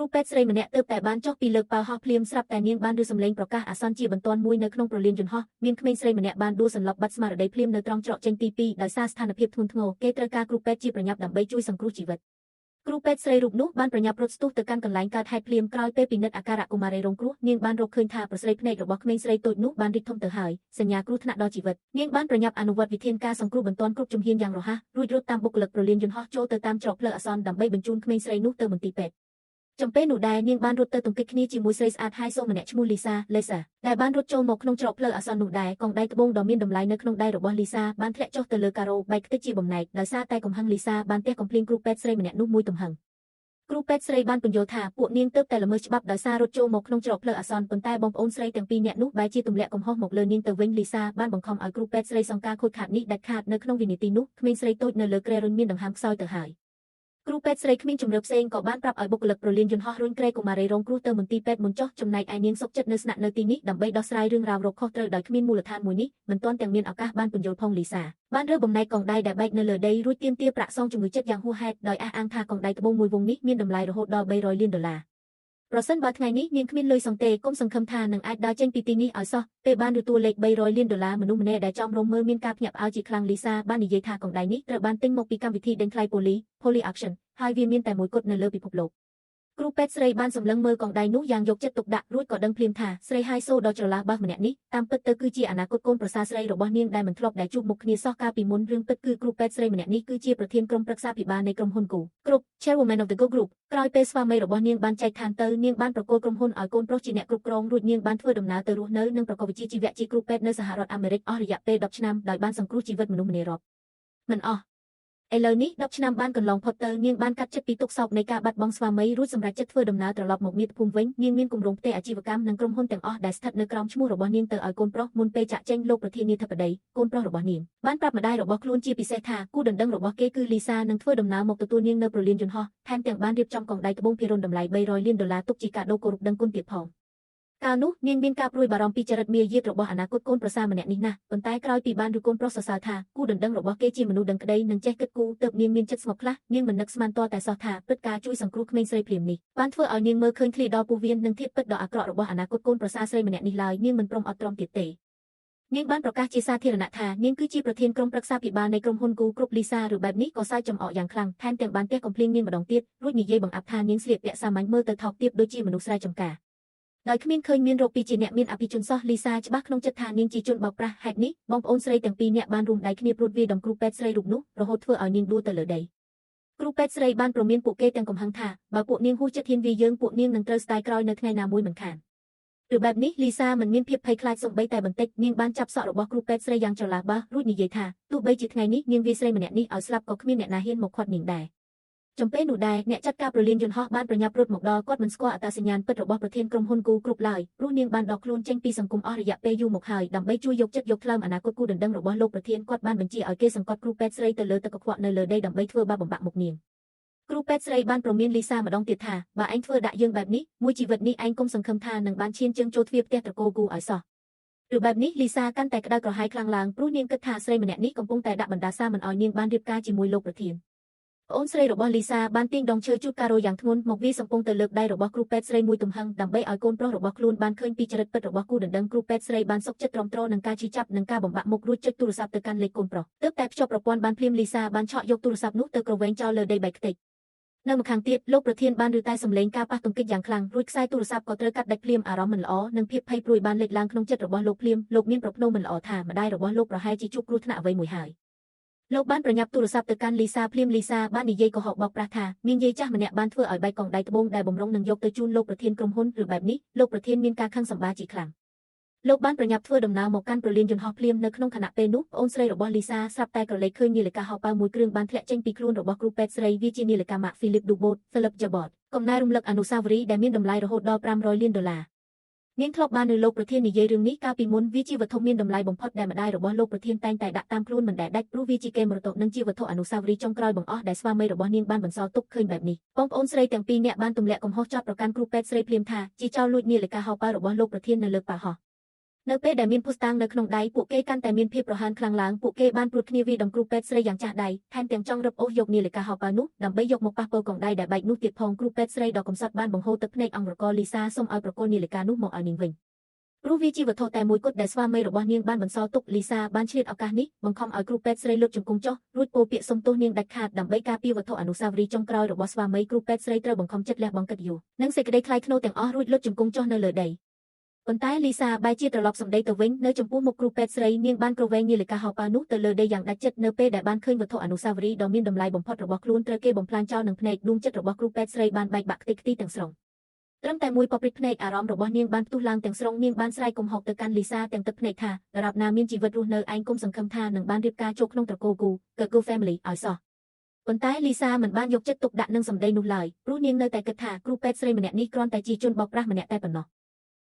គ្រូពេទ្យស្រីម្នាក់ទើបតែបានចុះពីលើកប៉ាល់ហោះភ្លាមស្រាប់តែនាងបានឮសំឡេងប្រកាសអាសន្នជាបន្ទាន់មួយនៅក្នុងប្រលានយន្តហោះមានក្មេងស្រីម្នាក់បានដួលសន្លប់បាត់ស្មារតីភ្លាមនៅត្រង់ច្រកចេញទី2ដោយសារស្ថានភាពធ្ងន់ធ្ងរគេត្រូវការគ្រូពេទ្យជាប្រញាប់ដើម្បីជួយសង្គ្រោះជីវិតគ្រូពេទ្យស្រីរូបនោះបានប្រញាប់រត់ស្ទុះទៅកាន់កន្លែងកើតហេតុភ្លាមក្រោយពេលពិនិត្យអាការៈកុមារីរងគ្រោះនាងបានរកឃើញថាប្រស្រីភ្នែករបស់ក្មេងស្រីតូចនោះបានរីកធំទៅហើយសញ្ញាគ្រោះថ្នាក់ដល់ជីវិតនាងបានប្រញាប់អនុវត្តវិធានការសង្គ្រោះបន្ទាន់គ្រប់ជំហានយ៉ាងរហ័សរួចរត់តាមបុគ្គលិកប្រលានយន្តហោះចូលទៅតាមច្រកផ្លូវអាសន្នដើម្បីបញ្ជូនក្មេងស្រីនោះទៅមន្ទីរពេទ្យចំពេលនោះដែរនាងបានរត់ទៅទង្គិចគ្នាជាមួយស្រីស្អាតហើយសូមម្នាក់ឈ្មោះលីសាដែលបានរត់ចូលមកក្នុងច្រកផ្លូវអាសន្ននោះដែរកងដៃត្បូងដ៏មានតម្លៃនៅក្នុងដៃរបស់លីសាបានធ្លាក់ចុះទៅលើការ៉ូបែកខ្ទេចជាបំណែកដោយសារតែកំហឹងលីសាបានទះកំភ្លៀងគ្រូពេទ្យស្រីម្នាក់នោះមួយទំហឹងគ្រូពេទ្យស្រីបានពន្យល់ថាពួកនាងទើបតែល្មើសច្បាប់ដោយសាររត់ចូលមកក្នុងច្រកផ្លូវអាសន្នប៉ុន្តែបងប្អូនស្រីទាំងពីរនាក់នោះបែរជាទម្លាក់កំហុសមកលើនាងទៅវិញលីសាបានបង្ខំឲ្យគ្រូពេទ្យស្រីសង្ការខូចខាតនេះដាច់ខាតនៅក្នុងវិនាទីនោះក្មេងស្រីតូចនៅលើគ្រែរុញមានដង្ហើមខ្សោយទៅហើយគ្រូពេទ្យស្រីគ្មានជំរឿផ្សេងក៏បានប្រាប់ឲ្យបុគ្គលិកប្រលានយន្តហោះរុញគ្រែកុមារីរងគ្រោះទៅមន្ទីរពេទ្យមុនចុះចំណែកឯនាងសុកចិត្តនៅស្នាក់នៅទីនេះដើម្បីដោះស្រាយរឿងរ៉ាវរកខុសត្រូវដោយគ្មានមូលដ្ឋានមួយនេះមិនទាន់ទាំងមានឱកាសបានពន្យល់ផងលីសាបានរើបំណែកកងដៃដែលបែកនៅលើដីរួចទាមទារប្រាក់សងជំងឺចិត្តយ៉ាងហួសហេតុដោយអះអាងថាកងដៃត្បូងមួយវងនេះមានតម្លៃរហូតដល់$300 លានប្រសិនបើថ្ងៃនេះនាងគ្មានលុយសងទេគុំសង្ឃឹមថានឹងអាចដើរចេញពីទីនេះឲ្យសោះពេលបានទទួលលេខ$300 លានមនុស្សម្នាក់ដែលចំរំមើលមានការភ្ញាក់ផ្អើលជាខ្លាំងលីសាបាននិយាយថាកងដៃនេះត្រូវបានទិញមកពីកម្មវិធីដេញថ្លៃPoly Auction ហើយវាមានតែមួយគត់នៅលើពិភពលោកគ្រូពេទ្យស្រីបានសម្លឹងមើលកងដៃនោះយ៉ាងយកចិត្តទុកដាក់រួចក៏ដឹងភ្លាមថាស្រីហៃសូដ៏ច្រឡះបាសម្នាក់នេះតាមពិតទៅគឺជាអនាគតកូនប្រសារស្រីរបស់នាងដែលមិនធ្លាប់ដែលជួបមុខគ្នាសោះកាលពីមុនរឿងពិតគឺគ្រូពេទ្យស្រីម្នាក់នេះគឺជាប្រធានក្រុមប្រឹក្សាភិបាលនៃក្រុមហ៊ុន Go Group Chairwoman of the Go Group ក្រោយពេលស្វាមីរបស់នាងបានចែកឋានទៅនាងបានប្រគល់ក្រុមហ៊ុនឲ្យកូនប្រុសជាអ្នកគ្រប់គ្រងរួចនាងបានធ្វើដំណើរទៅរស់នៅនិងប្រកបវិជ្ជាជីវៈជាគ្រូពេទ្យនៅសហរដ្ឋអាមេរិកអស់រយៈពេល10ឆ្នាំដោយបានសង្គ្រោះជីវិតមនុស្សម្នារាប់មិនអស់ឥឡូវនេះ10ឆ្នាំបានកន្លងផុតទៅនាងបានកាត់ចិត្តពីទុក្ខសោកនៃការបាត់បង់ស្វាមីរួចសម្រេចចិត្តធ្វើដំណើរត្រឡប់មកមាតុភូមិវិញនាងមានគម្រោងផ្ទៃអាជីវកម្មនិងក្រុមហ៊ុនទាំងអស់ដែលស្ថិតនៅក្រោមឈ្មោះរបស់នាងទៅឲ្យកូនប្រុសមុនពេលចាក់ចេញលោកប្រធានាធិបតីកូនប្រុសរបស់នាងបានប្រាប់ម្ដាយរបស់ខ្លួនជាពិសេសថាគូដណ្ដឹងរបស់គេគឺលីសានឹងធ្វើដំណើរមកទទួលនាងនៅប្រលានយន្តហោះថែមទាំងបានរៀបចំកងដៃត្បូងភាគរំតម្លៃ$300 លានទុកជាកាដូគោរពដឹងគុណទៀតផងកាលនោះនាងមានការព្រួយបារម្ភពីចរិតមារយាទរបស់អនាគតកូនប្រសារម្នាក់នេះណាស់ប៉ុន្តែក្រោយពីបានឬកូនប្រុសសរសើរថាគូដណ្ដឹងរបស់គេជាមនុស្សដឹងក្តីនិងចេះគិតគូរទើបនាងមានចិត្តស្ងប់ខ្លះនាងមិននឹកស្មានទាល់តែសោះថាព្រឹត្តិការណ៍ជួយសង្គ្រោះក្មេងស្រីភ្លាមនេះបានធ្វើឲ្យនាងមើលឃើញឃ្លាដល់ពោះវៀននិងធាតុពិតដ៏អាក្រក់របស់អនាគតកូនប្រសារស្រីម្នាក់នេះឡើយនាងមិនព្រមអត់ទ្រាំទៀតទេនាងបានប្រកាសជាសាធារណៈថានាងគឺជាប្រធានក្រុមប្រឹក្សាភិបាលនៃក្រុមហ៊ុន Go Group លីសាឬបែបនេះក៏សើចចំអកយ៉ាងខ្លាំងថែមទាំងបានទះកំភ្លៀងនាងម្ដងទៀតរួចនិយាយបង្អាប់ថានាងស្លៀកពាក់សាមញ្ញមើលទៅថោកទាបដូចជាមនុស្សស្រែចម្ការដោយគ្មានឃើញមានរោគពីជាអ្នកមានអភិជនសោះលីសាច្បាស់ក្នុងចិត្តថានាងជាជនបោកប្រាស់ហេតុនេះបងប្អូនស្រីទាំងពីរនាក់បានរួមដៃគ្នាព្រួតវាយដំគ្រូពេទ្យស្រីរូបនោះរហូតធ្វើឲ្យនាងដួលទៅលើដីគ្រូពេទ្យស្រីបានព្រមានពួកគេទាំងកំហឹងថាបើពួកនាងហួសចិត្តហ៊ានវាយយើងពួកនាងនឹងត្រូវស្ដាយក្រោយនៅថ្ងៃណាមួយមិនខានឬបែបនេះលីសាមិនមានភាពភ័យខ្លាចសូម្បីតែបន្តិចនាងបានចាប់សក់របស់គ្រូពេទ្យស្រីយ៉ាងច្រឡះបាសរួចនិយាយថាទោះបីជាថ្ងៃនេះនាងវាយស្រីម្នាក់នេះឲ្យស្លាប់ក៏គ្មានអ្នកណាហ៊ានមកខាត់នាងដែរចំពេលនោះដែរអ្នកចាត់ការប្រលានយន្តហោះបានប្រញាប់រត់មកដល់គាត់មិនស្គាល់អត្តសញ្ញាណពិតរបស់ប្រធានក្រុមហ៊ុន Go Group ឡើយព្រោះនាងបានដកខ្លួនចេញពីសង្គមអស់រយៈពេលយូរមកហើយដើម្បីជួយយកចិត្តយកថ្លើមអនាគតគូដណ្ដឹងរបស់លោកប្រធានគាត់បានបញ្ជាឲ្យគេសង្កត់គ្រូពេទ្យស្រីទៅលើទឹកកខ្វក់នៅលើដីដើម្បីធ្វើបាបបំបាក់មុខនាងគ្រូពេទ្យស្រីបានប្រមានលីសាម្ដងទៀតថាបើឯងធ្វើដាក់យើងបែបនេះមួយជីវិតនេះឯងកុំសង្ឃឹមថានឹងបានឈានជើងចូលទ្វារផ្ទះត្រកូល Go ឲ្យសោះឬបែបនេះលីសាកាន់តែក្តៅក្រហាយខ្លាំងឡើងព្រោះនាងគិតថាស្រីម្នាក់នេះកំពុងតែដាក់បណ្ដាសាមិនឲ្យនាងបានរៀបការជាមួយលោកប្រធានអូនស្រីរបស់លីសាបានទាញដងឈើជូតការ៉ូយ៉ាងធ្ងន់មកវាយសំពងទៅលើកដៃរបស់គ្រូពេទ្យស្រីមួយទំហឹងដើម្បីឲ្យកូនប្រុសរបស់ខ្លួនបានឃើញពីចរិតពិតរបស់គូដណ្ដឹងគ្រូពេទ្យស្រីបានសុខចិត្តទ្រាំទ្រនឹងការឈឺចាប់និងការបំបាក់មុខរួចចុចទូរស័ព្ទទៅកាន់លេខកូនប្រុសទើបតែភ្ជាប់ប្រព័ន្ធបានភ្លាមលីសាបានឆក់យកទូរស័ព្ទនោះទៅក្រវែងចោលលើដីបែកខ្ទេចនៅម្ខាងទៀតលោកប្រធានបានឬតែសម្លេងការប៉ះទង្គិចយ៉ាងខ្លាំងរួចខ្សែទូរស័ព្ទក៏ត្រូវកាត់ដាច់ភ្លាមអារម្មណ៍មិនល្អនិងភាពភ័យព្រួយបានលេចឡើងក្នុងចិត្តរបស់លោកភ្លាមលោកមានប្រផ្នូលមិនល្អថាម្ដាយរបស់លោកប្រហែលជាជួបគ្រោះថ្នាក់អ្វីមួយហើយលោកបានប្រញាប់ទូរស័ព្ទទៅកាន់លីសាភ្លាមលីសាបាននិយាយកុហកបោកប្រាស់ថាមានយាយចាស់ម្នាក់បានធ្វើឲ្យបែកកងដៃត្បូងដែលបំរុងនឹងយកទៅជូនលោកប្រធានក្រុមហ៊ុនឬបែបនេះលោកប្រធានមានការខឹងសម្បាជាខ្លាំងលោកបានប្រញាប់ធ្វើដំណើរមកកាន់ប្រលានយន្តហោះភ្លាមនៅក្នុងខណៈពេលនោះប្អូនស្រីរបស់លីសាស្រាប់តែក្រឡេកឃើញនាឡិកាហោប៉ៅមួយគ្រឿងបានធ្លាក់ចេញពីខ្លួនរបស់គ្រូពេទ្យស្រីវាជានាឡិកាម៉ាក Philip Dubot Philip Jabot កំណែរំលឹកអនុស្សាវរីយ៍ដែលមានតម្លៃរហូតដល់$500 លាននាងធ្លាប់បានលើលោកប្រធាននិយាយរឿងនេះកាលពីមុនវាជាវត្ថុមានតម្លៃបំផុតដែលម្ដាយរបស់លោកប្រធានតែងតែដាក់តាមខ្លួនមិនដែលដាច់ព្រោះវាជាកេរមរតកនិងជាវត្ថុអនុស្សាវរីយ៍ចុងក្រោយបង្អស់ដែលស្វាមីរបស់នាងបានបន្សល់ទុកឃើញបែបនេះបងប្អូនស្រីទាំងពីរនាក់បានទម្លាក់កំហុសចោទប្រកាន់គ្រូពេទ្យស្រីភ្លាមថាជាចោរលួចនាឡិកាហោប៉ៅរបស់លោកប្រធាននៅលើប៉ាហោះ នៅពេលដែលមានភស្តុតាងនៅក្នុងដៃពួកគេកាន់តែមានភាពប្រហែលខ្លាំងឡើងពួកគេបានព្រួតគ្នាវាយដំគ្រូពេទ្យស្រីយ៉ាងចាស់ដៃថែមទាំងចង់រឹបអូសយកនាឡិកាហោប៉ៅនោះដើម្បីយកមកប៉ះពលកងដៃដែលបែកនោះទៀតផងគ្រូពេទ្យស្រីដ៏កំសត់បានបង្ហូរទឹកភ្នែកអង្គរករលីសាសូមឲ្យប្រគល់នាឡិកានោះមកឲ្យនាងវិញព្រោះវាជាវត្ថុតែមួយគត់ដែលស្វាមីរបស់នាងបានបន្សល់ទុកលីសាបានឆ្លៀតឱកាសនេះបង្ខំឲ្យគ្រូពេទ្យស្រីលើកជង្គង់ចុះរួចពោលពាក្យសុំទោសនាងដាច់ខាតដើម្បីការពារវត្ថុអនុស្សាវរីយ៍ចុងក្រោយរបស់ស្វាមីគ្រូពេទ្យស្រីត្រូវបង្ខំចិត្តលះបង់កិត្តិយសនិងសេចក្តីថ្លៃថ្នូរទាំងអស់រួចលើកជង្គង់ចុះនៅលើដីប៉ុន្តែលីសាបែរជាត្រឡប់សម្ដីទៅវិញនៅចំពោះមុខគ្រូពេទ្យស្រីនាងបានគ្រវែងនាឡិកាហោប៉ៅនោះទៅលើដីយ៉ាងដាច់ចិត្តនៅពេលដែលបានឃើញវត្ថុអនុស្សាវរីយ៍ដ៏មានតម្លៃបំផុតរបស់ខ្លួនត្រូវគេបំផ្លាញចោលនឹងភ្នែកដួងចិត្តរបស់គ្រូពេទ្យស្រីបានបែកបាក់ខ្ទេចខ្ទីទាំងស្រុងត្រឹមតែមួយប៉ព្រិចភ្នែកអារម្មណ៍របស់នាងបានផ្ទុះឡើងទាំងស្រុងនាងបានស្រែកគំហកទៅកាន់លីសាទាំងទឹកភ្នែកថាដរាបណាមានជីវិតរស់នៅឯងគុំសង្ឃឹមថានឹងបានរៀបការចូលក្នុងត្រកូលគូ Go Family ឲ្យសោះប៉ុន្តែលីសាមិនបានយកចិត្តទុកដាក់នឹងសម្ដីនោះឡើយព្រោះនាងនៅតែគិតថាគ្រូពេទ្យស្រីម្នាក់នេះគ្រាន់តែជាជនបោកប្រាស់ម្នាក់តែប៉ុណ្ណោះ